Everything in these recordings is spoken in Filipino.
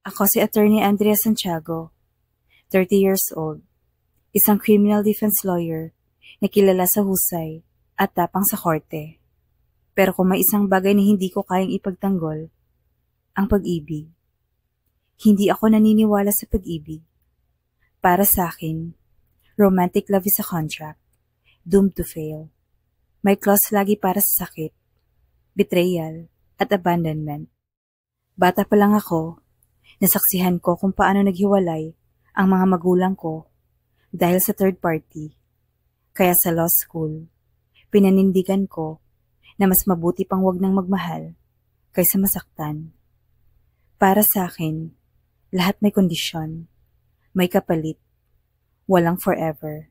Ako si Attorney Andrea Santiago, 30 years old, isang criminal defense lawyer na kilala sa husay at tapang sa korte. Pero kung may isang bagay na hindi ko kayang ipagtanggol, ang pag-ibig. Hindi ako naniniwala sa pag-ibig. Para sa akin, romantic love is a contract, doomed to fail. May clause lagi para sa sakit, betrayal, at abandonment. Bata pa lang ako, nasaksihan ko kung paano naghiwalay ang mga magulang ko dahil sa third party. Kaya sa law school, pinanindigan ko na mas mabuti pang wag nang magmahal kaysa masaktan. Para sa akin, lahat may kondisyon, may kapalit, walang forever.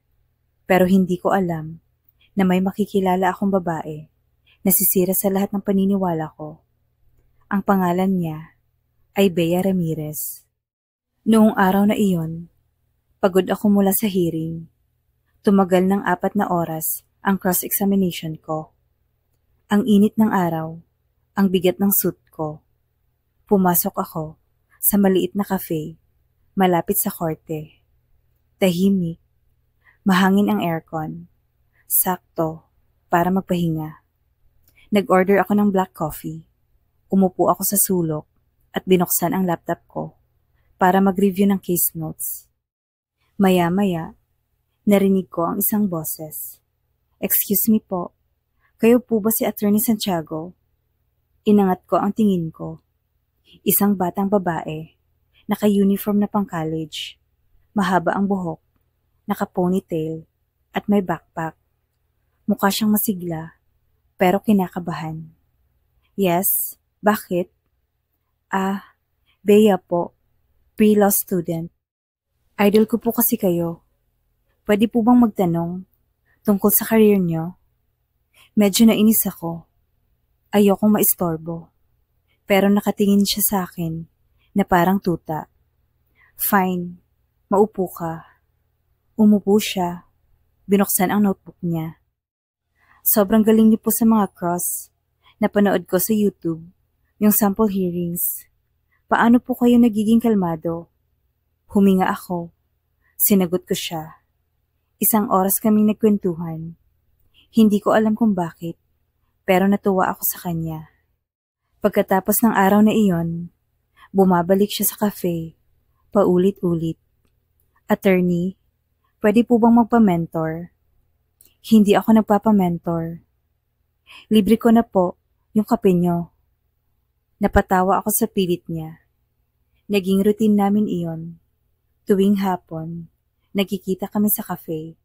Pero hindi ko alam na may makikilala akong babae na sisira sa lahat ng paniniwala ko. Ang pangalan niya ay Bea Ramirez. Noong araw na iyon, pagod ako mula sa hearing. Tumagal ng 4 na oras ang cross-examination ko. Ang init ng araw, ang bigat ng suit ko. Pumasok ako sa maliit na cafe, malapit sa korte. Tahimik, mahangin ang aircon, sakto para magpahinga. Nag-order ako ng black coffee. Umupo ako sa sulok at binuksan ang laptop ko para mag-review ng case notes. Maya-maya, narinig ko ang isang boses. "Excuse me po, kayo po ba si Attorney Santiago?" Inangat ko ang tingin ko. Isang batang babae, naka-uniform na pang-college. Mahaba ang buhok, naka-ponytail, at may backpack. Mukha siyang masigla, pero kinakabahan. "Yes, bakit?" Bea po, pre-law student. Idol ko po kasi kayo. Pwede po bang magtanong tungkol sa career nyo? Medyo nainis ako. Ayokong maistorbo. Pero nakatingin siya sa akin na parang tuta. "Fine, maupo ka." Umupo siya. Binuksan ang notebook niya. "Sobrang galing niyo po sa mga cross. Napanood ko sa YouTube yung sample hearings. Paano po kayo nagiging kalmado?" Huminga ako. Sinagot ko siya. 1 oras kaming nagkwentuhan. Hindi ko alam kung bakit, pero natuwa ako sa kanya. Pagkatapos ng araw na iyon, bumabalik siya sa cafe, paulit-ulit. "Attorney, pwede po bang magpa-mentor?" Hindi ako nagpapa-mentor. "Libre ko na po yung kape nyo." Napatawa ako sa pilit niya. Naging routine namin iyon. Tuwing hapon, nagkikita kami sa cafe.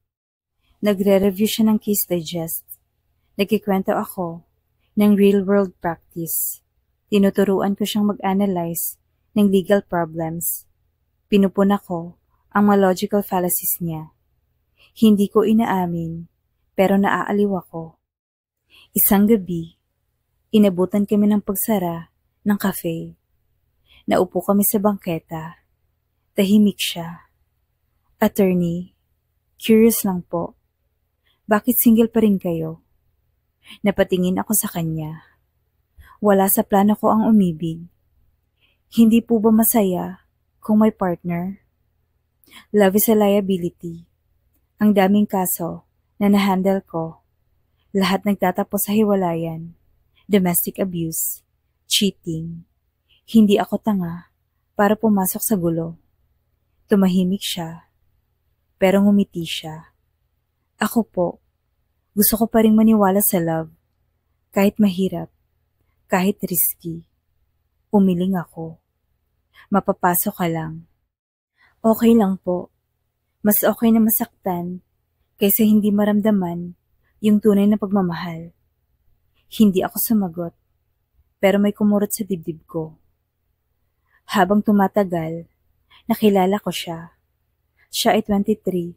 Nagre-review siya ng case digest. Nagkikwento ako ng real-world practice. Tinuturuan ko siyang mag-analyze ng legal problems. Pinupuna ko ang mga logical fallacies niya. Hindi ko inaamin, pero naaaliw ako. Isang gabi, inabutan kami ng pagsara ng cafe. Naupo kami sa bangketa. Tahimik siya. "Attorney, curious lang po. Bakit single pa rin kayo?" Napatingin ako sa kanya. Wala sa plano ko ang umibig. Hindi po ba masaya kung may partner? Love is a liability. Ang daming kaso na nahandle ko. Lahat nagtatapos sa hiwalayan, domestic abuse, cheating. Hindi ako tanga para pumasok sa gulo. Tumahimik siya, pero ngumiti siya. Ako po, gusto ko pa rin maniwala sa love. Kahit mahirap, kahit risky. Umiling ako. "Mapapasok ka lang." "Okay lang po. Mas okay na masaktan kaysa hindi maramdaman yung tunay na pagmamahal." Hindi ako sumagot, pero may kumurot sa dibdib ko. Habang tumatagal, nakilala ko siya. Siya ay 23,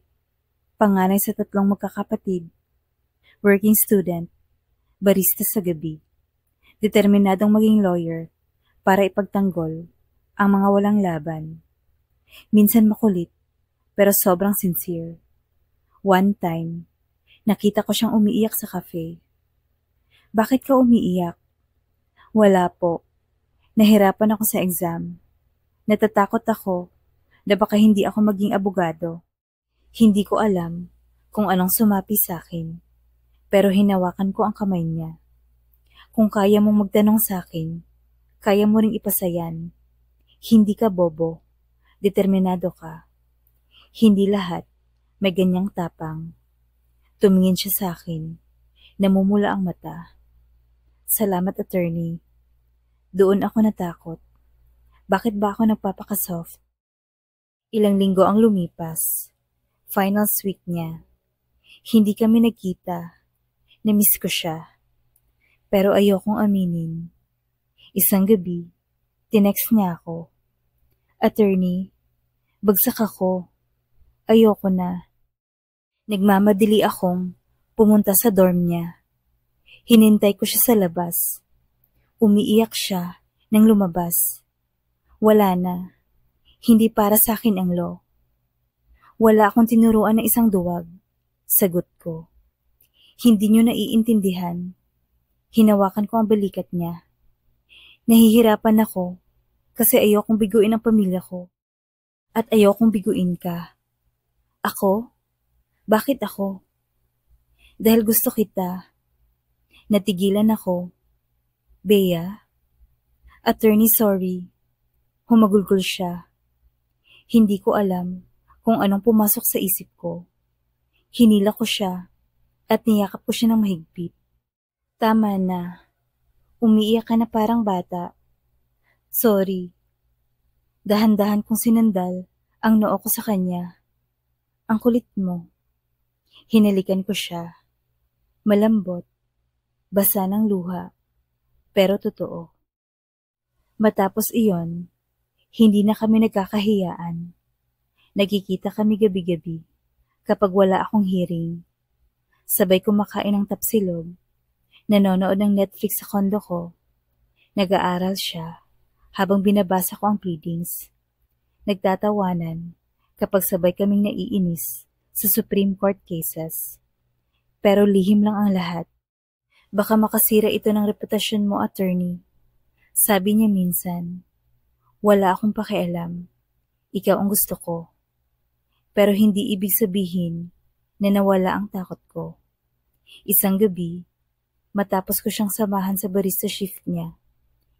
panganay sa 3 magkakapatid, working student, barista sa gabi, determinadong maging lawyer para ipagtanggol ang mga walang laban. Minsan makulit, pero sobrang sincere. One time, nakita ko siyang umiiyak sa cafe. "Bakit ka umiiyak?" "Wala po. Nahirapan ako sa exam. Natatakot ako na baka hindi ako maging abogado. Hindi ko alam kung anong sumapi sa akin, pero hinawakan ko ang kamay niya. Kung kaya mong magtanong sa akin, kaya mo ring ipasayan. Hindi ka bobo, determinado ka. Hindi lahat may ganyang tapang. Tumingin siya sa akin, namumula ang mata. Salamat, attorney. Doon ako natakot. Bakit ba ako nagpapakasoft? Ilang linggo ang lumipas. Final week niya. Hindi kami nagkita. Namiss ko siya. Pero ayokong aminin. Isang gabi, tinext niya ako. Attorney, bagsak ako. Ayoko na. Nagmamadali akong pumunta sa dorm niya. Hinintay ko siya sa labas. Umiiyak siya nang lumabas. Wala na. Hindi para sa akin ang law. Wala akong tinuruan ng isang duwag. Sagot ko. Hindi niyo naiintindihan. Hinawakan ko ang balikat niya. Nahihirapan ako kasi ayokong biguin ang pamilya ko. At ayokong biguin ka. Ako? Bakit ako? Dahil gusto kita. Natigilan ako. Bea? Attorney, sorry. Humagulgol siya. Hindi ko alam kung anong pumasok sa isip ko. Hinila ko siya at niyakap ko siya ng mahigpit. Tama na. Umiiyak ka na parang bata. Sorry. Dahan-dahan kong sinandal ang noo ko sa kanya. Ang kulit mo. Hinalikan ko siya. Malambot. Basa ng luha. Pero totoo. Matapos iyon, hindi na kami nagkakahiyaan. Nagkikita kami gabi-gabi kapag wala akong hearing. Sabay kumakain ng tapsilog. Nanonood ng Netflix sa kondo ko. Nag-aaral siya habang binabasa ko ang pleadings. Nagtatawanan kapag sabay kaming naiinis sa Supreme Court cases. Pero lihim lang ang lahat. Baka makasira ito ng reputasyon mo, attorney. Sabi niya minsan, wala akong pakialam. Ikaw ang gusto ko. Pero hindi ibig sabihin na nawala ang takot ko. Isang gabi, matapos ko siyang samahan sa barista shift niya,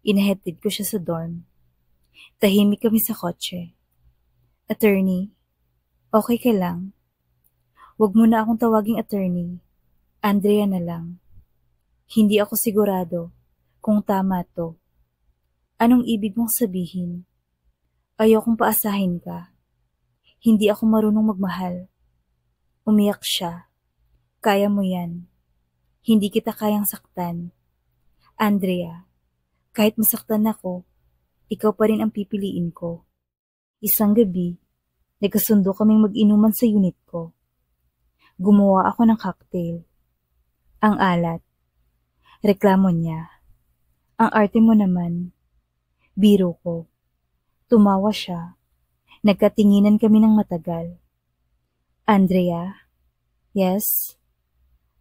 inahatid ko siya sa dorm. Tahimik kami sa kotse. Attorney, okay ka lang? Huwag mo na akong tawaging attorney. Andrea na lang. Hindi ako sigurado kung tama to. Anong ibig mong sabihin? Ayokong paasahin ka. Hindi ako marunong magmahal. Umiyak siya. Kaya mo yan. Hindi kita kayang saktan. Andrea, kahit masaktan ako, ikaw pa rin ang pipiliin ko. Isang gabi, nagkasundo kaming mag-inuman sa unit ko. Gumawa ako ng cocktail. Ang alat. Reklamo niya. Ang arte mo naman. Biro ko. Tumawa siya. Nagkatinginan kami ng matagal. Andrea? Yes?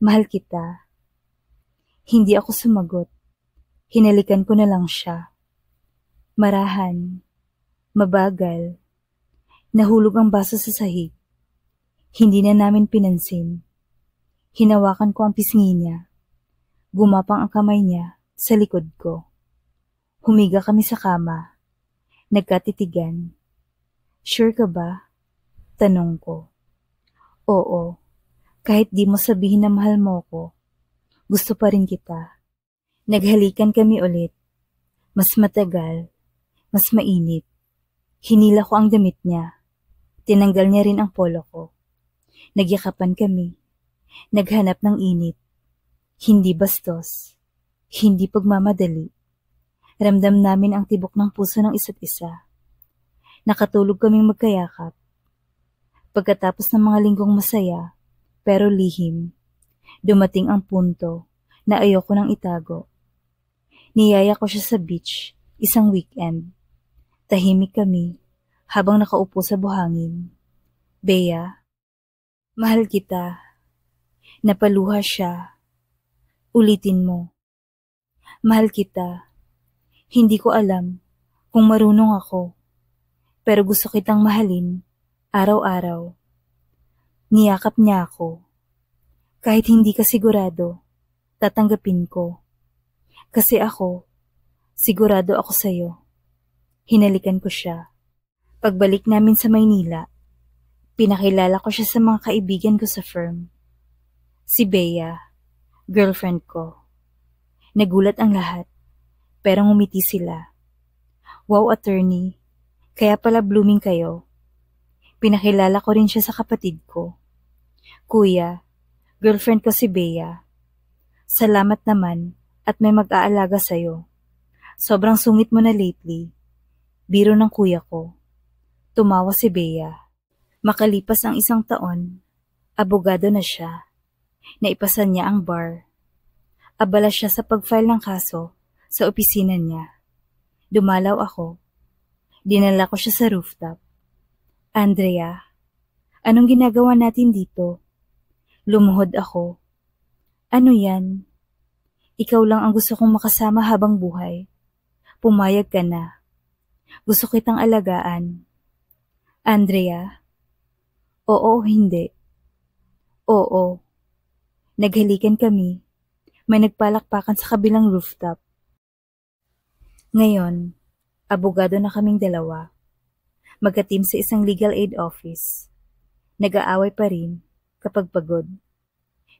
Mahal kita. Hindi ako sumagot. Hinalikan ko na lang siya. Marahan. Mabagal. Nahulog ang baso sa sahig. Hindi na namin pinansin. Hinawakan ko ang pisngi niya. Gumapang ang kamay niya sa likod ko. Humiga kami sa kama. Nagkatitigan. Sure ka ba? Tanong ko. Oo. Kahit di mo sabihin na mahal mo ko, gusto pa rin kita. Naghalikan kami ulit. Mas matagal. Mas mainit. Hinila ko ang damit niya. Tinanggal niya rin ang polo ko. Nagyakapan kami. Naghanap ng init. Hindi bastos. Hindi pagmamadali. Ramdam namin ang tibok ng puso ng isa't isa. Nakatulog kaming magkayakap. Pagkatapos ng mga linggong masaya, pero lihim, dumating ang punto na ayoko nang itago. Niyaya ko siya sa beach, isang weekend. Tahimik kami habang nakaupo sa buhangin. Bea, mahal kita. Napaluha siya. Ulitin mo. Mahal kita. Hindi ko alam kung marunong ako. pero gusto kitang mahalin araw-araw. Niyakap niya ako. Kahit hindi ka sigurado, tatanggapin ko. Kasi ako, sigurado ako sa'yo. Hinalikan ko siya. Pagbalik namin sa Maynila, pinakilala ko siya sa mga kaibigan ko sa firm. Si Bea, girlfriend ko. Nagulat ang lahat, pero ngumiti sila. Wow, attorney, kaya pala blooming kayo. Pinakilala ko rin siya sa kapatid ko. Kuya, girlfriend ko si Bea. Salamat naman at may mag-aalaga sa'yo. Sobrang sungit mo na lately. Biro ng kuya ko. Tumawa si Bea. Makalipas ang 1 taon, abogado na siya. Naipasan niya ang bar. Abala siya sa pag-file ng kaso sa opisina niya. Dumalaw ako. Dinala ko siya sa rooftop. Andrea, anong ginagawa natin dito? Lumuhod ako. Ano yan? Ikaw lang ang gusto kong makasama habang buhay. Pumayag ka na. Gusto kitang alagaan. Andrea? Oo o hindi? Oo. Naghalikan kami. May nagpalakpakan sa kabilang rooftop. Ngayon, abogado na kaming dalawa. Magka-team sa isang legal aid office. Nag-aaway pa rin kapag pagod.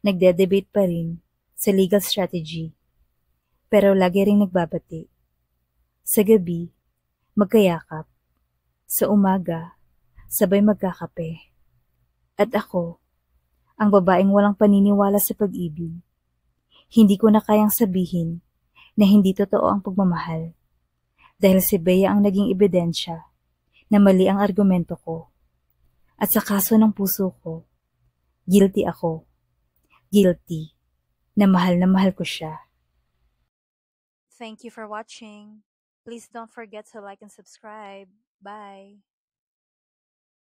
Nagde-debate pa rin sa legal strategy. Pero lagi ring nagbabati. Sa gabi, magkayakap. Sa umaga, sabay magkakape. At ako, ang babaeng walang paniniwala sa pag-ibig. Hindi ko na kayang sabihin na hindi totoo ang pagmamahal. Dahil si Bea ang naging ebidensya na mali ang argumento ko. At sa kaso ng puso ko, guilty ako. Guilty na mahal ko siya. Thank you for watching. Please don't forget to like and subscribe. Bye!